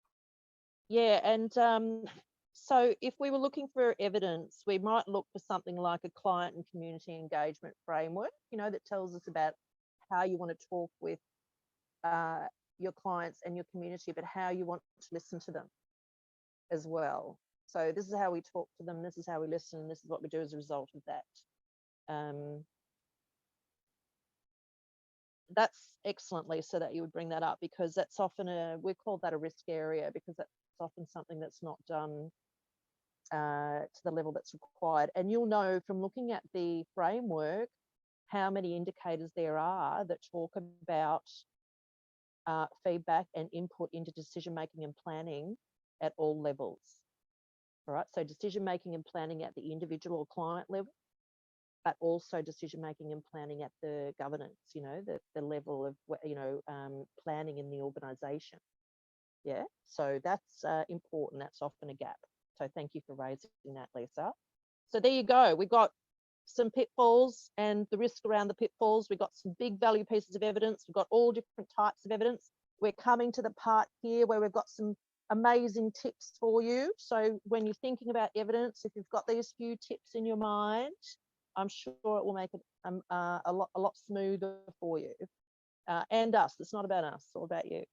Yeah, and so if we were looking for evidence, we might look for something like a client and community engagement framework, you know, that tells us about how you want to talk with your clients and your community, but how you want to listen to them as well. So this is how we talk to them, this is how we listen, and this is what we do as a result of that. that's excellent, Lisa, that you would bring that up, because that's often we call that a risk area, because that's often something that's not done to the level that's required. And you'll know from looking at the framework how many indicators there are that talk about feedback and input into decision making and planning at all levels. All right, so decision making and planning at the individual or client level, but also decision making and planning at the governance, you know, the level of, you know, planning in the organization. Yeah, so that's important. That's often a gap. So thank you for raising that, Lisa. So there you go. We've got some pitfalls and the risk around the pitfalls. We've got some big value pieces of evidence. We've got all different types of evidence. We're coming to the part here where we've got some amazing tips for you. So when you're thinking about evidence, if you've got these few tips in your mind, I'm sure it will make it a lot smoother for you and us. It's not about us, it's all about you.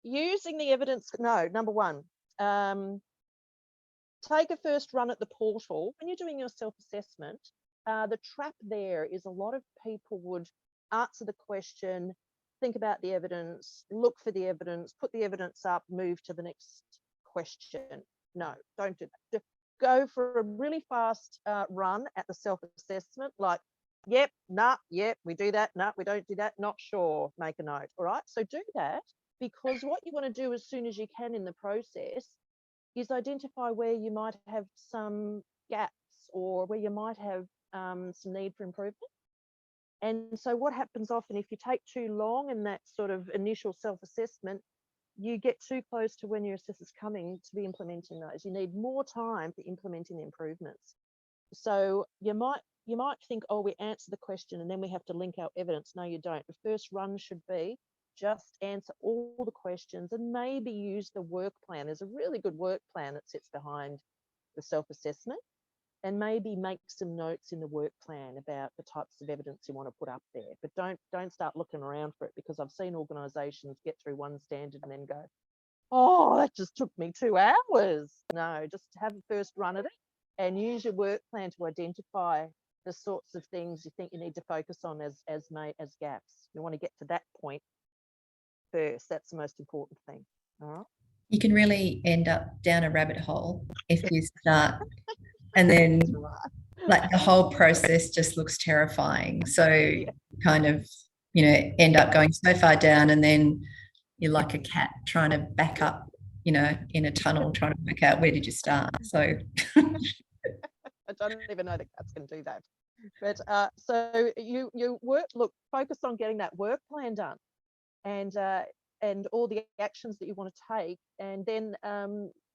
Using the evidence, number one, take a first run at the portal. When you're doing your self-assessment, the trap there is a lot of people would answer the question, think about the evidence, look for the evidence, put the evidence up, move to the next question. No, don't do that. Just go for a really fast run at the self-assessment, like, yep, nah, yep, we do that, nah, we don't do that, not sure, make a note. All right, so do that, because what you want to do as soon as you can in the process is identify where you might have some gaps or where you might have some need for improvement. And so what happens often, if you take too long in that sort of initial self-assessment, you get too close to when your assessor's coming to be implementing those. You need more time for implementing the improvements. So you might think, oh, we answer the question and then we have to link our evidence. No, you don't. The first run should be just answer all the questions and maybe use the work plan. There's a really good work plan that sits behind the self-assessment, and maybe make some notes in the work plan about the types of evidence you want to put up there. But don't start looking around for it, because I've seen organisations get through one standard and then go, oh, that just took me 2 hours. No, just have a first run at it and use your work plan to identify the sorts of things you think you need to focus on as gaps. You want to get to that point first. That's the most important thing. All right. You can really end up down a rabbit hole if you start, and then like the whole process just looks terrifying. So kind of, you know, end up going so far down, and then you're like a cat trying to back up, you know, in a tunnel, trying to work out where did you start. So I don't even know that cats can do that. But so you focus on getting that work plan done, and all the actions that you want to take, and then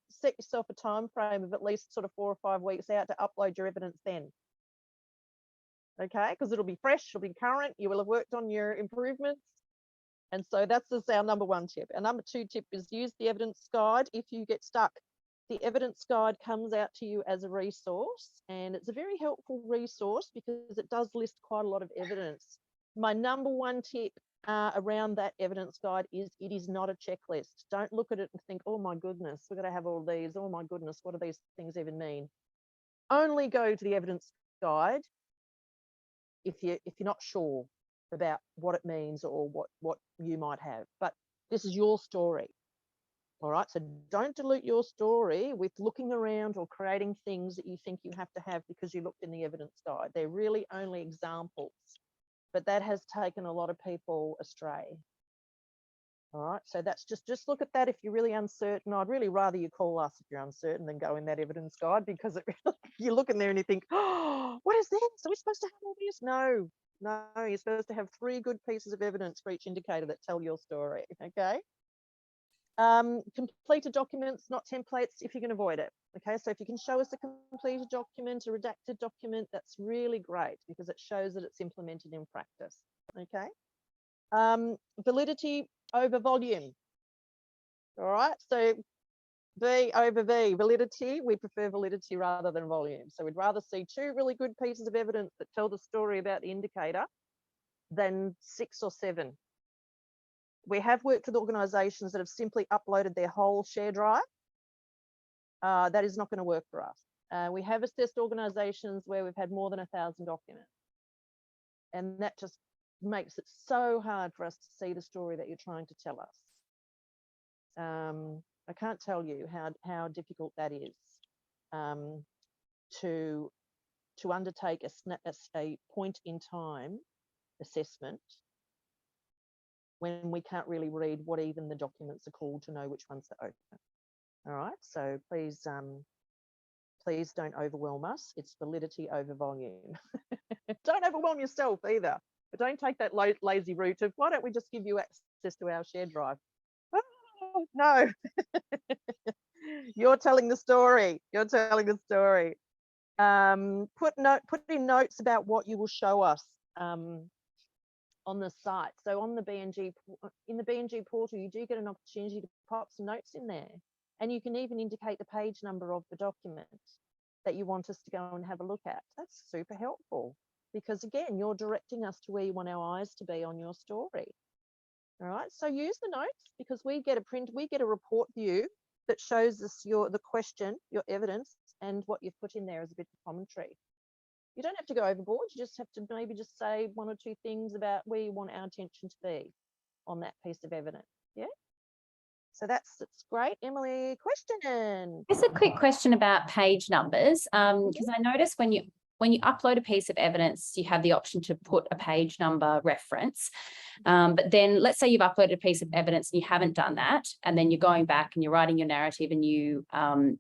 set yourself a time frame of at least sort of 4 or 5 weeks out to upload your evidence then. Okay, because it'll be fresh, it'll be current, you will have worked on your improvements. And so that's just our number 1 tip. Our number 2 tip is use the evidence guide if you get stuck. The evidence guide comes out to you as a resource, and it's a very helpful resource because it does list quite a lot of evidence. My number 1 tip around that evidence guide is it is not a checklist. Don't look at it and think, oh my goodness, we're going to have all these. Oh my goodness, what do these things even mean? Only go to the evidence guide if you're not sure about what it means or what you might have. But this is your story. All right, so don't dilute your story with looking around or creating things that you think you have to have because you looked in the evidence guide. They're really only examples, but that has taken a lot of people astray. All right, so that's just look at that if you're really uncertain. I'd really rather you call us if you're uncertain than go in that evidence guide, because it really, you look in there and you think, oh, what is this? Are we supposed to have all this? No, you're supposed to have 3 good pieces of evidence for each indicator that tell your story, okay? Completed documents, not templates, if you can avoid it. Okay, so if you can show us a completed document, a redacted document, that's really great because it shows that it's implemented in practice. Okay, validity over volume. All right, so V over V, validity, we prefer validity rather than volume. So we'd rather see 2 really good pieces of evidence that tell the story about the indicator than 6 or 7. We have worked with organisations that have simply uploaded their whole share drive. That is not going to work for us. We have assessed organisations where we've had more than 1,000 documents. And that just makes it so hard for us to see the story that you're trying to tell us. I can't tell you how difficult that is, to undertake a point in time assessment when we can't really read what even the documents are called to know which ones are open. All right, so please don't overwhelm us. It's validity over volume. Don't overwhelm yourself either, but don't take that lazy route of, why don't we just give you access to our shared drive? Oh, no. You're telling the story. You're telling the story. Put in notes about what you will show us on the site. So on the BNG, in the BNG portal, you do get an opportunity to pop some notes in there, and you can even indicate the page number of the document that you want us to go and have a look at. That's super helpful, because again, you're directing us to where you want our eyes to be on your story. All right, so use the notes, because we get a report view that shows us the question, your evidence, and what you've put in there as a bit of commentary. You don't have to go overboard. You just have to maybe just say one or two things about where you want our attention to be on that piece of evidence. Yeah. So that's great. Emily, question. Just a quick question about page numbers, because I noticed when you upload a piece of evidence, you have the option to put a page number reference. But then let's say you've uploaded a piece of evidence and you haven't done that, and then you're going back and you're writing your narrative and you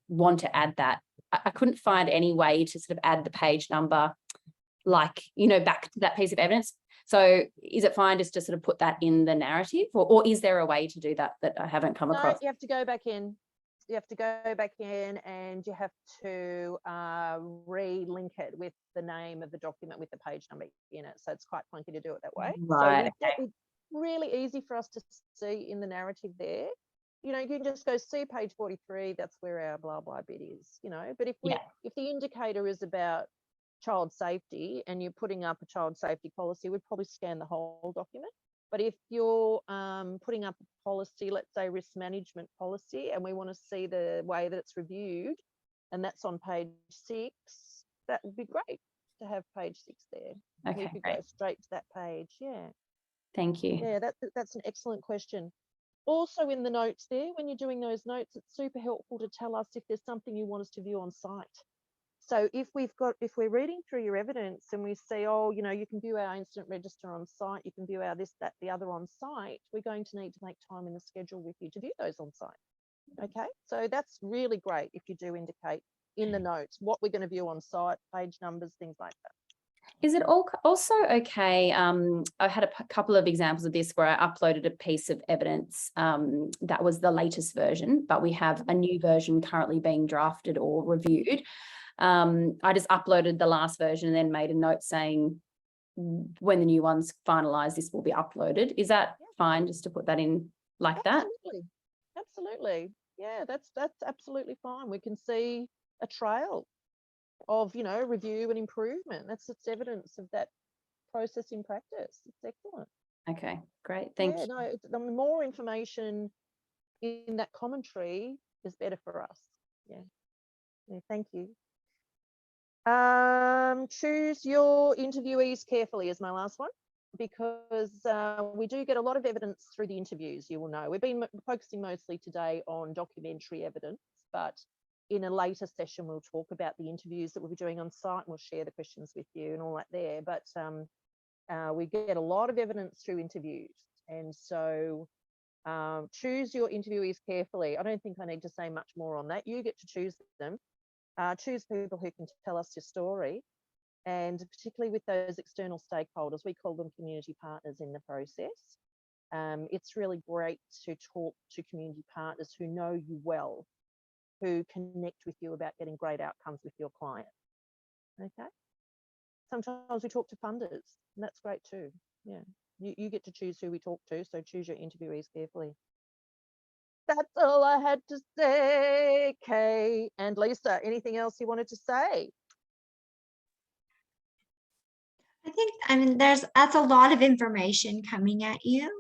want to add that. I couldn't find any way to sort of add the page number, like, back to that piece of evidence. So is it fine just to sort of put that in the narrative, or is there a way to do that I haven't come across? No, you have to go back in. You have to go back in, and you have to re-link it with the name of the document with the page number in it. So it's quite clunky to do it that way. Right. So it's really easy for us to see in the narrative there. You can just go see page 43. That's where our blah blah bit is. But if the indicator is about child safety and you're putting up a child safety policy, we'd probably scan the whole document. But if you're putting up a policy, let's say risk management policy, and we want to see the way that it's reviewed, and that's on page 6, that would be great to have page 6 there. Okay, we could great. go straight to that page. Yeah. Thank you. Yeah, that's an excellent question. Also in the notes there, when you're doing those notes, it's super helpful to tell us if there's something you want us to view on site. So if we're reading through your evidence and we see, you can view our incident register on site, you can view our this, that, the other on site, we're going to need to make time in the schedule with you to view those on site. Okay, so that's really great if you do indicate in the notes what we're going to view on site, page numbers, things like that. Is it also okay? I've had a couple of examples of this where I uploaded a piece of evidence that was the latest version, but we have a new version currently being drafted or reviewed. I just uploaded the last version and then made a note saying when the new one's finalized, this will be uploaded. Is that fine just to put that in like that? Absolutely. Yeah, that's absolutely fine. We can see a trail of, review and improvement. That's evidence of that process in practice. It's excellent. Okay, great. Thank you. No, the more information in that commentary is better for us. Yeah, thank you. Choose your interviewees carefully is my last one, because we do get a lot of evidence through the interviews, you will know. We've been focusing mostly today on documentary evidence, but in a later session, we'll talk about the interviews that we'll be doing on site, and we'll share the questions with you and all that there. But we get a lot of evidence through interviews. And so choose your interviewees carefully. I don't think I need to say much more on that. You get to choose them. Choose people who can tell us your story, and particularly with those external stakeholders, we call them community partners in the process. It's really great to talk to community partners who know you well, who connect with you about getting great outcomes with your client. Okay. Sometimes we talk to funders, and that's great too. Yeah, you get to choose who we talk to, so choose your interviewees carefully. That's all I had to say. Kay and Lisa, anything else you wanted to say? I mean, that's a lot of information coming at you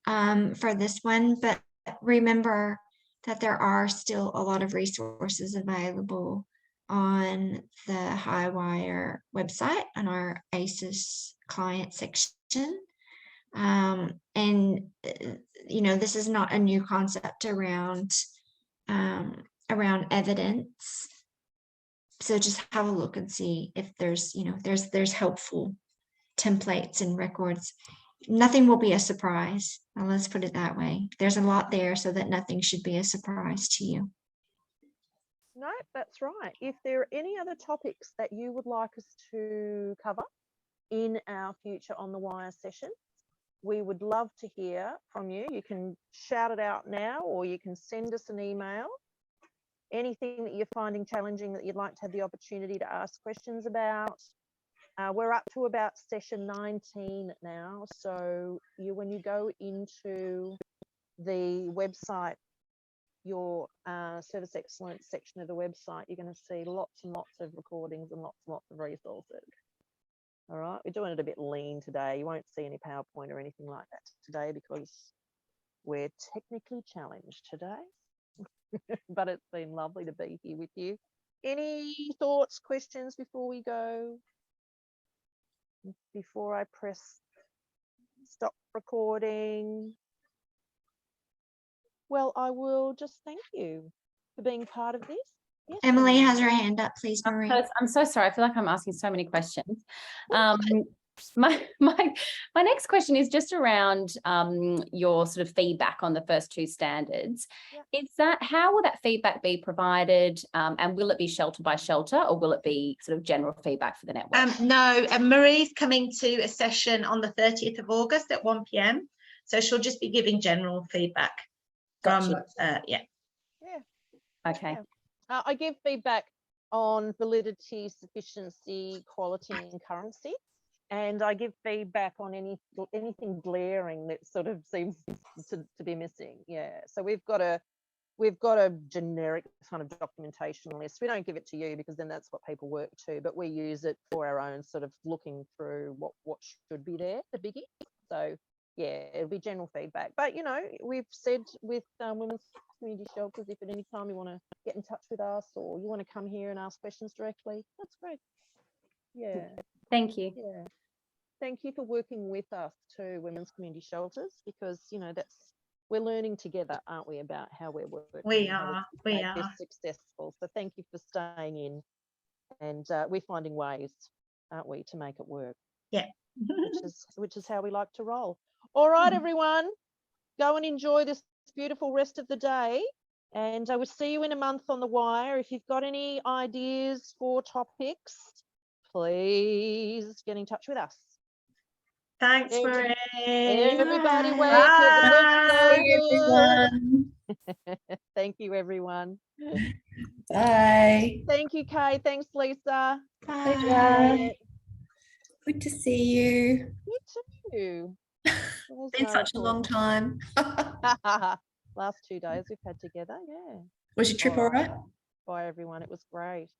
for this one, but remember that there are still a lot of resources available on the Highwire website on our ACES client section. You know, this is not a new concept around evidence. So just have a look and see if there's, you know, there's helpful templates and records. Nothing will be a surprise. Let's put it that way. There's a lot there so that nothing should be a surprise to you. No, that's right. If there are any other topics that you would like us to cover in our future On the Wire session, we would love to hear from you. You can shout it out now, or you can send us an email. Anything that you're finding challenging that you'd like to have the opportunity to ask questions about. We're up to about session 19 now. So when you go into the website, your service excellence section of the website, you're going to see lots and lots of recordings and lots of resources. All right, we're doing it a bit lean today. You won't see any PowerPoint or anything like that today because we're technically challenged today. But it's been lovely to be here with you. Any thoughts, questions before we go? Before I press stop recording? Well, I will just thank you for being part of this. Yes, Emily has her hand up, please, Marie. I'm so sorry. I feel like I'm asking so many questions. My next question is just around your sort of feedback on the first two standards. Yeah. Is that, how will that feedback be provided, and will it be shelter by shelter, or will it be sort of general feedback for the network? No, Marie's coming to a session on the 30th of August at 1 p.m. So she'll just be giving general feedback. Gotcha. Yeah. Okay. Yeah. I give feedback on validity, sufficiency, quality, and currency. And I give feedback on anything glaring that sort of seems to be missing. Yeah. So we've got a generic kind of documentation list. We don't give it to you because then that's what people work to, but we use it for our own sort of looking through what should be there, the biggie. So yeah, it'll be general feedback. But you know, we've said with women's community shelters, if at any time you want to get in touch with us or you want to come here and ask questions directly, that's great. Yeah. Thank you. Yeah. Thank you for working with us too, women's community shelters, because you know we're learning together, aren't we, about how we're working. We are. This successful. So thank you for staying in, and we're finding ways, aren't we, to make it work. Yeah. which is how we like to roll. All right, everyone, go and enjoy this beautiful rest of the day, and I will see you in a month on the wire. If you've got any ideas for topics, please get in touch with us. Thanks, Marie. Everybody, Bye, everyone. Thank you, everyone. Bye. Thank you, Kay. Thanks, Lisa. Bye. Good to see you. You too. It's been such a long time. Last 2 days we've had together, yeah. Was your trip all right? Bye, everyone. It was great.